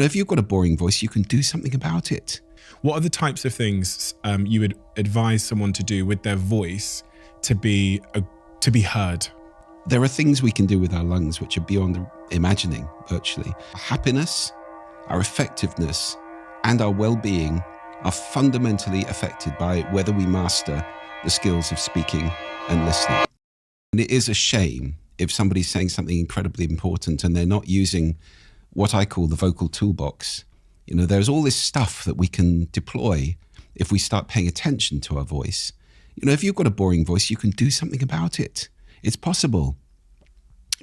If you've got a boring voice, you can do something about it. What are the types of things you would advise someone to do with their voice to be heard? There are things we can do with our lungs which are beyond imagining, virtually. Our happiness, our effectiveness, and our well-being are fundamentally affected by whether we master the skills of speaking and listening. And it is a shame if somebody's saying something incredibly important and they're not using what I call the vocal toolbox. There's all this stuff that we can deploy if we start paying attention to our voice. If you've got a boring voice, you can do something about it. It's possible.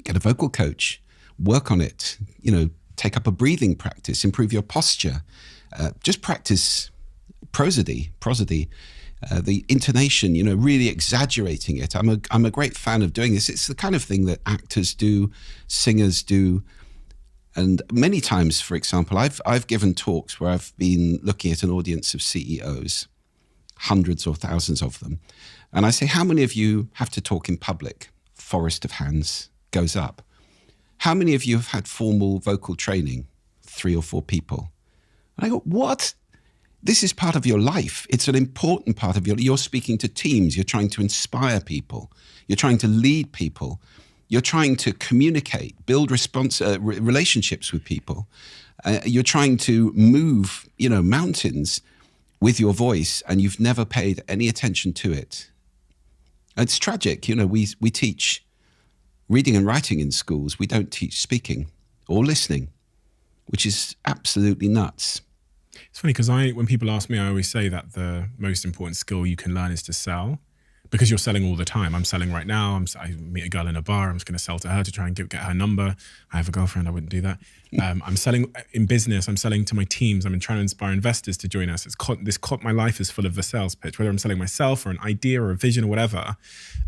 Get a vocal coach, work on it, take up a breathing practice, improve your posture. Just practice prosody, the intonation, really exaggerating it. I'm a great fan of doing this. It's the kind of thing that actors do, singers do. And many times, for example, I've given talks where I've been looking at an audience of CEOs, hundreds or thousands of them. And I say, how many of you have to talk in public? Forest of hands goes up. How many of you have had formal vocal training? 3 or 4 people. And I go, what? This is part of your life. It's an important part of you're speaking to teams. You're trying to inspire people. You're trying to lead people. You're trying to communicate, build relationships with people. You're trying to move, mountains with your voice, and you've never paid any attention to it. It's tragic. We teach reading and writing in schools. We don't teach speaking or listening, which is absolutely nuts. It's funny because when people ask me, I always say that the most important skill you can learn is to sell, because you're selling all the time. I'm selling right now. I meet a girl in a bar. I'm just going to sell to her to try and get her number. I have a girlfriend. I wouldn't do that. I'm selling in business. I'm selling to my teams. I'm trying to inspire investors to join us. My life is full of a sales pitch, whether I'm selling myself or an idea or a vision or whatever.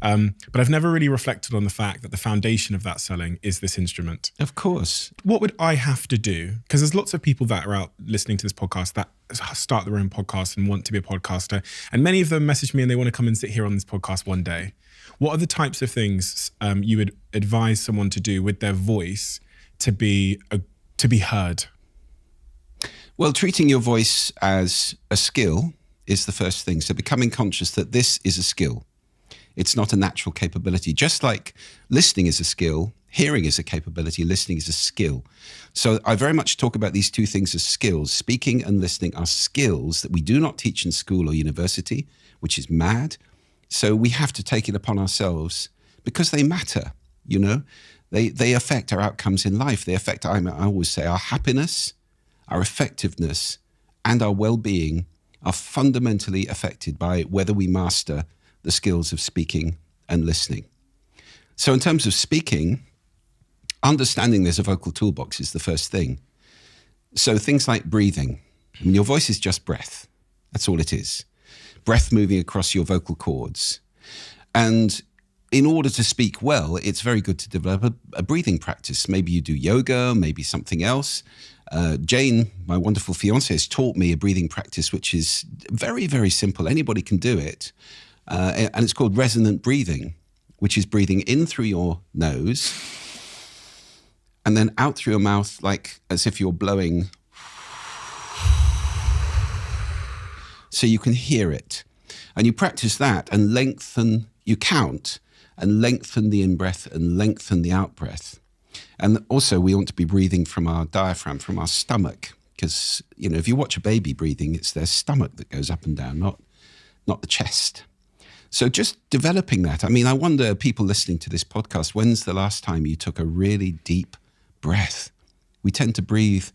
But I've never really reflected on the fact that the foundation of that selling is this instrument. Of course. What would I have to do? Because there's lots of people that are out listening to this podcast that start their own podcast and want to be a podcaster. And many of them message me and they want to come and sit here on this podcast one day. What are the types of things you would advise someone to do with their voice to be heard? Well, treating your voice as a skill is the first thing. So becoming conscious that this is a skill. It's not a natural capability. Just like listening is a skill, hearing is a capability, listening is a skill. So I very much talk about these two things as skills. Speaking and listening are skills that we do not teach in school or university, which is mad. So we have to take it upon ourselves because they matter, They affect our outcomes in life. They affect, I always say, our happiness, our effectiveness, and our well-being are fundamentally affected by whether we master the skills of speaking and listening. So in terms of speaking, understanding there's a vocal toolbox is the first thing. So things like breathing. Your voice is just breath. That's all it is. Breath moving across your vocal cords. And in order to speak well, it's very good to develop a breathing practice. Maybe you do yoga, maybe something else. Jane, my wonderful fiancée, has taught me a breathing practice, which is very, very simple. Anybody can do it. And it's called resonant breathing, which is breathing in through your nose and then out through your mouth, like as if you're blowing. So you can hear it. And you practice that and you count and lengthen the in-breath and lengthen the out-breath. And also we want to be breathing from our diaphragm, from our stomach, because, if you watch a baby breathing, it's their stomach that goes up and down, not the chest. So just developing that. I wonder, people listening to this podcast, when's the last time you took a really deep breath? We tend to breathe,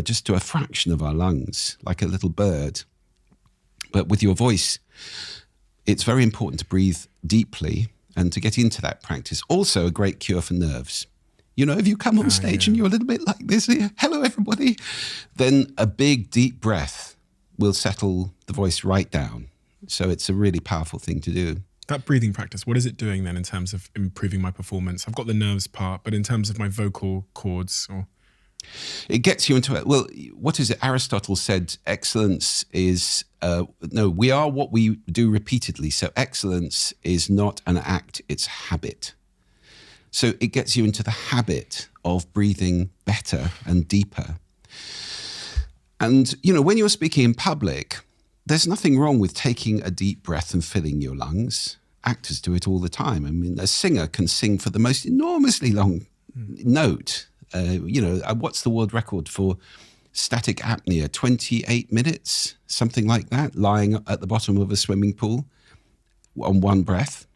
just to a fraction of our lungs, like a little bird. But with your voice, it's very important to breathe deeply and to get into that practice. Also a great cure for nerves. If you come on stage and you're a little bit like this, hello everybody, then a big deep breath will settle the voice right down. So it's a really powerful thing to do. That breathing practice, what is it doing then in terms of improving my performance? I've got the nerves part, but in terms of my vocal cords or... It gets you into it. Well, what is it? Aristotle said excellence is, we are what we do repeatedly. So excellence is not an act, it's habit. So it gets you into the habit of breathing better and deeper. And, when you're speaking in public, there's nothing wrong with taking a deep breath and filling your lungs. Actors do it all the time. I mean, a singer can sing for the most enormously long note. What's the world record for static apnea? 28 minutes, something like that, lying at the bottom of a swimming pool on one breath.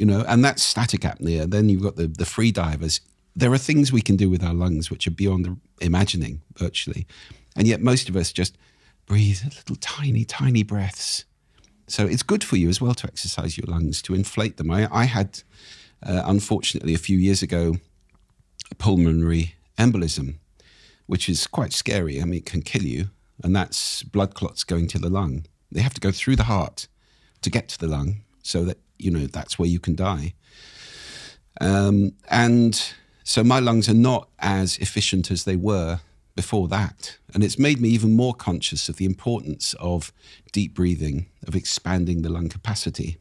And that's static apnea. Then you've got the free divers. There are things we can do with our lungs which are beyond imagining, virtually. And yet most of us just breathe little tiny, tiny breaths. So it's good for you as well to exercise your lungs, to inflate them. I had, unfortunately, a few years ago, a pulmonary embolism, which is quite scary. I mean, it can kill you. And that's blood clots going to the lung. They have to go through the heart to get to the lung so that, that's where you can die. And so my lungs are not as efficient as they were before that. And it's made me even more conscious of the importance of deep breathing, of expanding the lung capacity.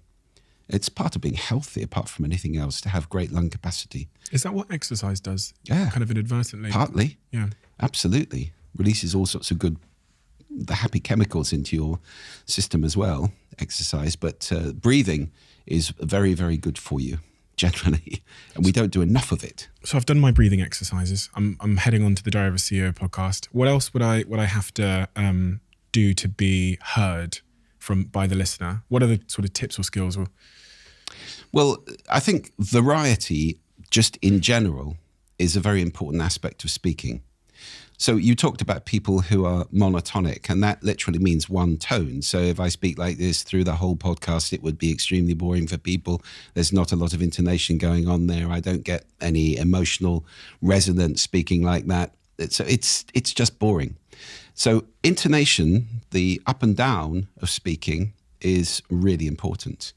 It's part of being healthy, apart from anything else, to have great lung capacity. Is that what exercise does? Yeah. Kind of inadvertently? Partly. Yeah. Absolutely. Releases all sorts of the happy chemicals into your system as well, exercise. But breathing is very, very good for you, generally. And we don't do enough of it. So I've done my breathing exercises. I'm heading on to the Diary of a CEO podcast. What else would I have to do to be heard by the listener? What are the sort of tips or skills? Well, I think variety, just in general, is a very important aspect of speaking. So you talked about people who are monotonic, and that literally means one tone. So if I speak like this through the whole podcast, it would be extremely boring for people. There's not a lot of intonation going on there. I don't get any emotional resonance speaking like that. It's just boring. So intonation, the up and down of speaking, is really important.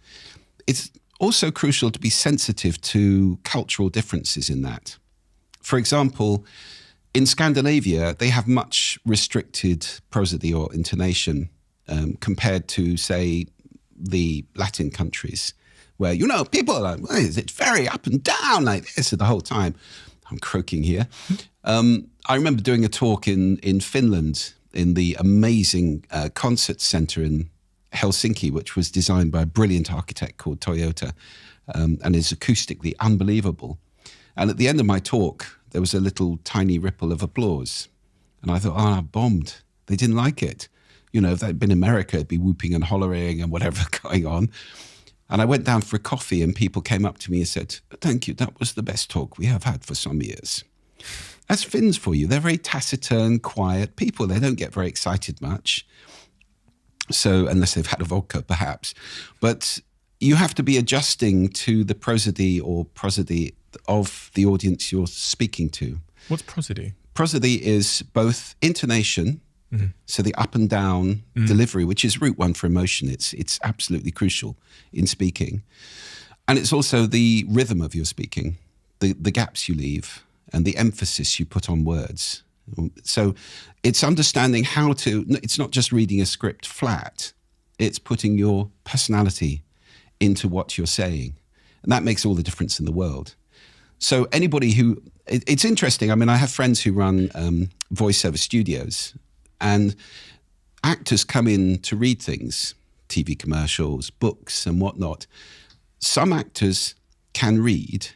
It's also crucial to be sensitive to cultural differences in that. For example, in Scandinavia, they have much restricted prosody or intonation compared to, say, the Latin countries, where, people are like, it's very up and down like this the whole time. I'm croaking here. I remember doing a talk in Finland in the amazing concert center in Helsinki, which was designed by a brilliant architect called Toyota, and is acoustically unbelievable. And at the end of my talk, there was a little tiny ripple of applause. And I thought, I bombed. They didn't like it. If they'd been in America, it'd be whooping and hollering and whatever going on. And I went down for a coffee and people came up to me and said, thank you, that was the best talk we have had for some years. That's Finns for you. They're very taciturn, quiet people. They don't get very excited much. So, unless they've had a vodka, perhaps. But you have to be adjusting to the prosody of the audience you're speaking to. What's prosody? Prosody is both intonation, so the up and down delivery, which is route one for emotion. It's absolutely crucial in speaking. And it's also the rhythm of your speaking, the gaps you leave, and the emphasis you put on words. So it's understanding it's not just reading a script flat, it's putting your personality into what you're saying. And that makes all the difference in the world. So anybody it's interesting. I mean, I have friends who run voiceover studios, and actors come in to read things, TV commercials, books and whatnot. Some actors can read,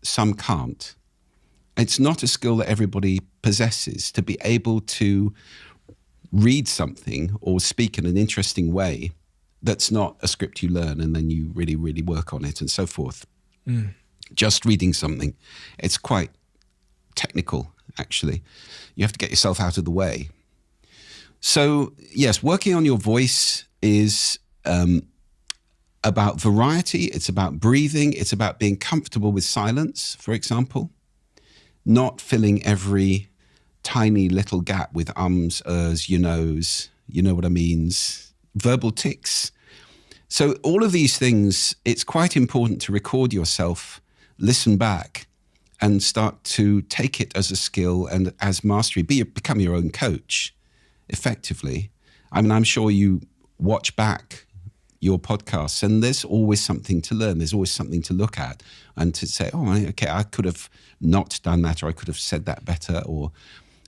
some can't. It's not a skill that everybody possesses, to be able to read something or speak in an interesting way that's not a script you learn and then you really, really work on it and so forth. Just reading something, it's quite technical, actually. You have to get yourself out of the way. So, yes, working on your voice is about variety. It's about breathing. It's about being comfortable with silence, for example. Not filling every tiny little gap with ums, ers, you know what I means, verbal tics. So all of these things, it's quite important to record yourself, listen back, and start to take it as a skill and as mastery. Become your own coach, effectively. I mean, I'm sure you watch back your podcasts and there's always something to learn. There's always something to look at and to say, oh, okay, I could have not done that, or I could have said that better, or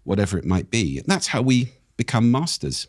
whatever it might be. And that's how we become masters.